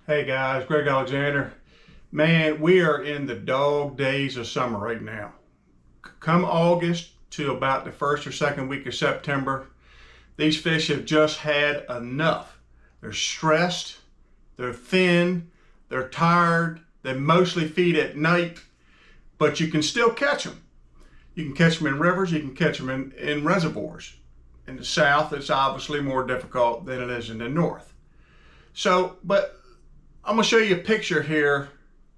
Hey guys, Greg Alexander. Man, we are in the dog days of summer right now. Come August to about the first or second week of September, these fish have just had enough. They're stressed, they're thin, they're tired, they mostly feed at night, but you can still catch them. You can catch them in rivers, you can catch them in reservoirs. In the south, it's obviously more difficult than it is in the north. But I'm going to show you a picture here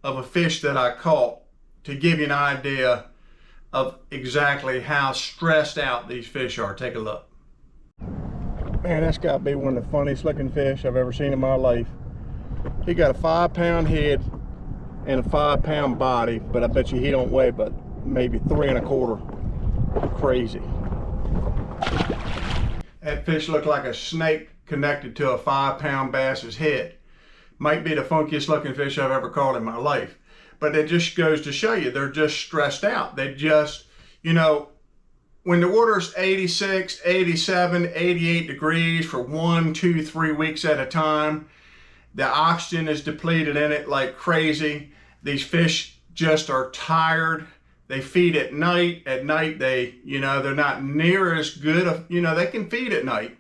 of a fish that I caught to give you an idea of exactly how stressed out these fish are. Take a look. Man, that's got to be one of the funniest looking fish I've ever seen in my life. He got a 5-pound head and a 5-pound body, but I bet you he don't weigh but maybe 3 1/4. Crazy. That fish looked like a snake connected to a 5-pound bass's head. Might be the funkiest looking fish I've ever caught in my life. But it just goes to show you, they're just stressed out. They just, when the water's 86, 87, 88 degrees for 1, 2, 3 weeks at a time, the oxygen is depleted in it like crazy. These fish just are tired. They feed at night. At night, they're not near as good. They can feed at night,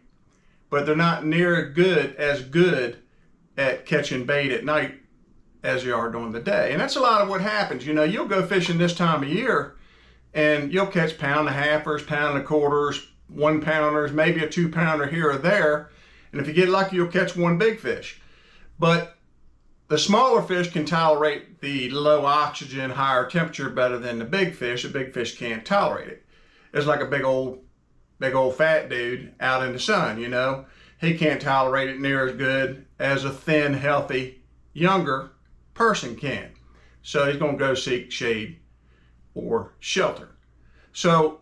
but they're not near as good at catching bait at night as you are during the day. And that's a lot of what happens. You'll go fishing this time of year and you'll catch 1.5 pounds, 1.25 pounds, 1 pounders, maybe a 2 pounder here or there. And if you get lucky, you'll catch one big fish. But the smaller fish can tolerate the low oxygen, higher temperature better than the big fish. The big fish can't tolerate it. It's like a big old fat dude out in the sun, He can't tolerate it near as good as a thin, healthy, younger person can. So he's going to go seek shade or shelter. So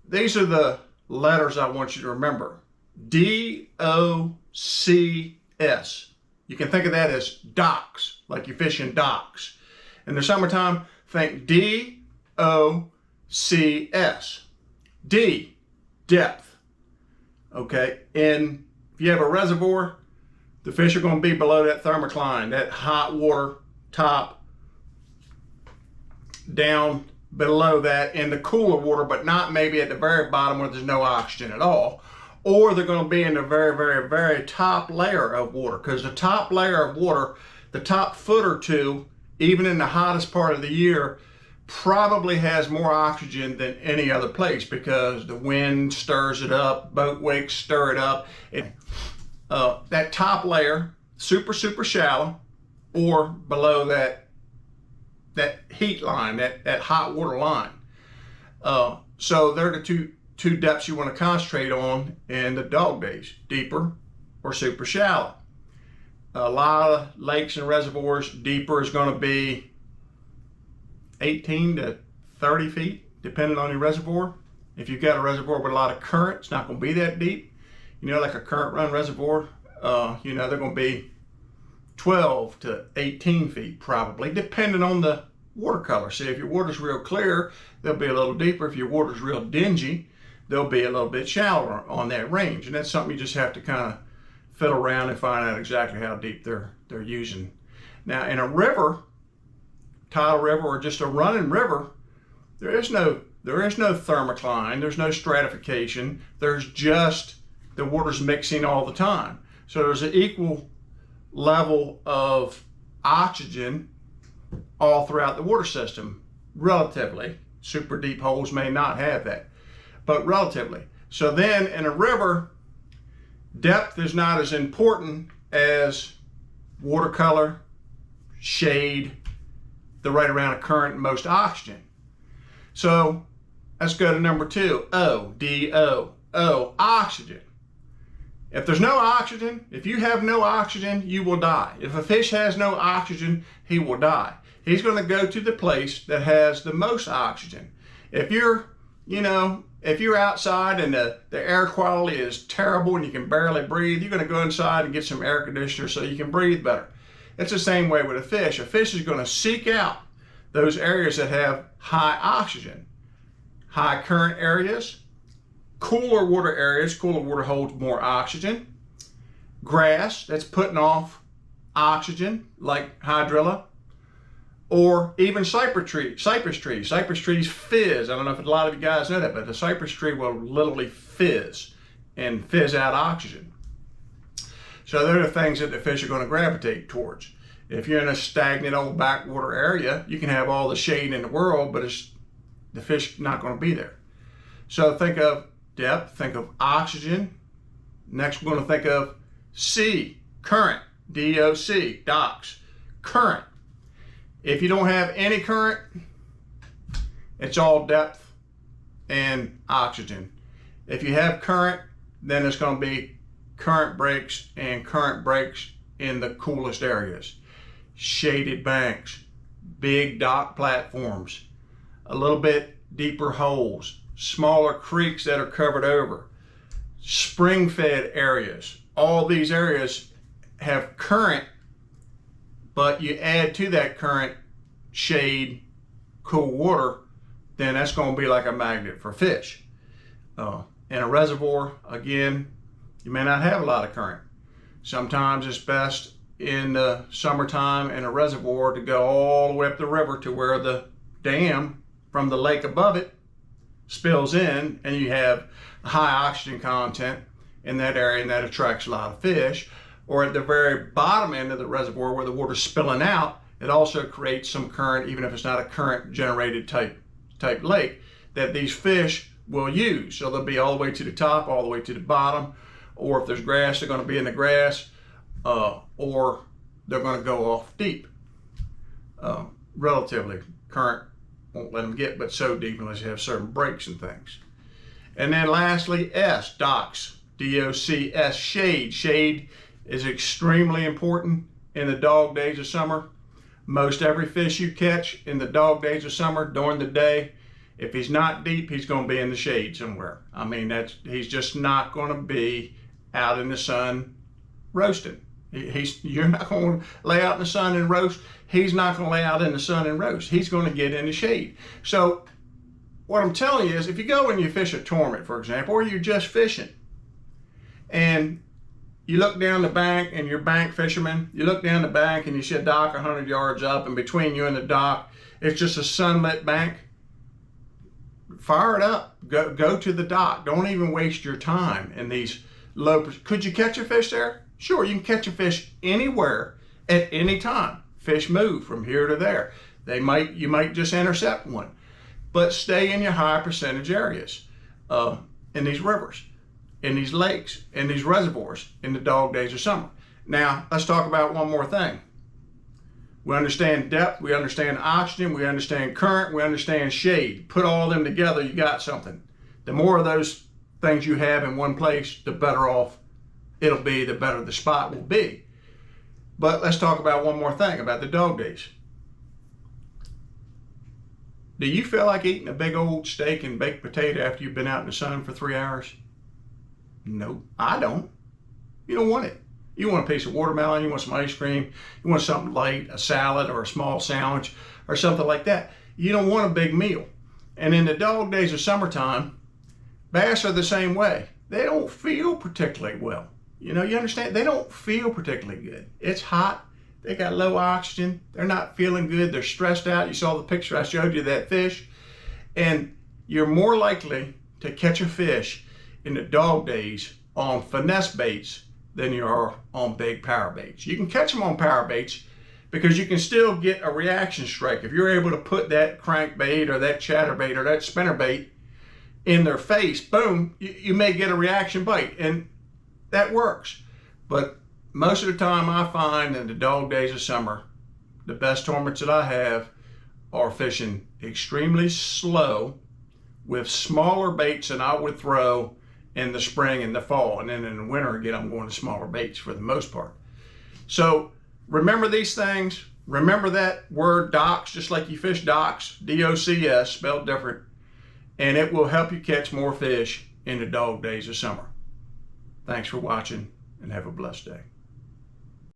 these are the letters I want you to remember. D-O-C-S. You can think of that as docks, like you fish in docks. In the summertime, think D-O-C-S. D, depth. Okay, and if you have a reservoir, the fish are going to be below that thermocline, that hot water top, down below that in the cooler water, but not maybe at the very bottom where there's no oxygen at all. Or they're going to be in the very, very, very top layer of water, because the top layer of water, the top foot or two, even in the hottest part of the year, probably has more oxygen than any other place because the wind stirs it up, boat wakes stir it up. That top layer, super, super shallow, or below that heat line, that hot water line. So they're the two depths you want to concentrate on in the dog days, deeper or super shallow. A lot of lakes and reservoirs, deeper is going to be 18 to 30 feet, depending on your reservoir. If you've got a reservoir with a lot of current, it's not going to be that deep. Like a current run reservoir, they're going to be 12 to 18 feet probably, depending on the watercolor. See, if your water's real clear, they'll be a little deeper. If your water's real dingy, they'll be a little bit shallower on that range. And that's something you just have to kind of fiddle around and find out exactly how deep they're using. Now, in a river, tidal river or just a running river, there is no thermocline, there's no stratification, there's just the water's mixing all the time. So there's an equal level of oxygen all throughout the water system, relatively. Super deep holes may not have that, but relatively. So then in a river, depth is not as important as watercolor, shade, the right amount of current, and most oxygen. So let's go to number 2, O, D-O, oxygen. If there's no oxygen, if you have no oxygen, you will die. If a fish has no oxygen, he will die. He's going to go to the place that has the most oxygen. If you're outside and the air quality is terrible and you can barely breathe, you're going to go inside and get some air conditioner so you can breathe better. It's the same way with a fish. A fish is going to seek out those areas that have high oxygen, high current areas, cooler water areas. Cooler water holds more oxygen. Grass, that's putting off oxygen, like hydrilla, or even cypress trees. Cypress trees fizz. I don't know if a lot of you guys know that, but the cypress tree will literally fizz and fizz out oxygen. So they're the things that the fish are going to gravitate towards. If you're in a stagnant old backwater area, you can have all the shade in the world, but the fish not going to be there. So think of depth, think of oxygen. Next, we're going to think of C, current, D-O-C, docks, current. If you don't have any current, it's all depth and oxygen. If you have current, then it's going to be current breaks and current breaks in the coolest areas. Shaded banks, big dock platforms, a little bit deeper holes, smaller creeks that are covered over, spring-fed areas. All these areas have current, but you add to that current shade, cool water, then that's going to be like a magnet for fish. In a reservoir, again, you may not have a lot of current. Sometimes it's best in the summertime in a reservoir to go all the way up the river to where the dam from the lake above it spills in, and you have high oxygen content in that area, and that attracts a lot of fish. Or at the very bottom end of the reservoir where the water's spilling out, it also creates some current, even if it's not a current generated type lake, that these fish will use. So they'll be all the way to the top, all the way to the bottom, or if there's grass, they're going to be in the grass, or they're going to go off deep. Relatively, current won't let them get but so deep unless you have certain breaks and things. And then lastly, S, docks, D-O-C-S, shade. Shade is extremely important in the dog days of summer. Most every fish you catch in the dog days of summer during the day, if he's not deep, he's going to be in the shade somewhere. I mean, he's just not going to be out in the sun roasting. You're not going to lay out in the sun and roast. He's not going to lay out in the sun and roast. He's going to get in the shade. So what I'm telling you is, if you go and you fish a tournament, for example, or you're just fishing, and you look down the bank and you're bank fisherman, you look down the bank and you see a dock 100 yards up, and between you and the dock, it's just a sunlit bank. Fire it up. Go to the dock. Don't even waste your time in these low. Could you catch a fish there? Sure, you can catch a fish anywhere at any time. Fish move from here to there. You might just intercept one, but stay in your high percentage areas, in these rivers, in these lakes, in these reservoirs, in the dog days of summer. Now, let's talk about one more thing. We understand depth, we understand oxygen, we understand current, we understand shade. Put all of them together, you got something. The more of those things you have in one place, the better off it'll be, the better the spot will be. But let's talk about one more thing about the dog days. Do you feel like eating a big old steak and baked potato after you've been out in the sun for 3 hours? No, I don't. You don't want it. You want a piece of watermelon, you want some ice cream, you want something light, a salad or a small sandwich or something like that. You don't want a big meal. And in the dog days of summertime, bass are the same way. They don't feel particularly well. You understand? They don't feel particularly good. It's hot. They got low oxygen. They're not feeling good. They're stressed out. You saw the picture I showed you of that fish. And you're more likely to catch a fish in the dog days on finesse baits than you are on big power baits. You can catch them on power baits because you can still get a reaction strike. If you're able to put that crankbait or that chatterbait or that spinnerbait in their face, boom, you may get a reaction bite, and that works. But most of the time I find in the dog days of summer, the best tournaments that I have are fishing extremely slow with smaller baits than I would throw in the spring and the fall. And then in the winter, again, I'm going to smaller baits for the most part. So remember these things. Remember that word docks, just like you fish docks, D-O-C-S, spelled different. And it will help you catch more fish in the dog days of summer. Thanks for watching, and have a blessed day.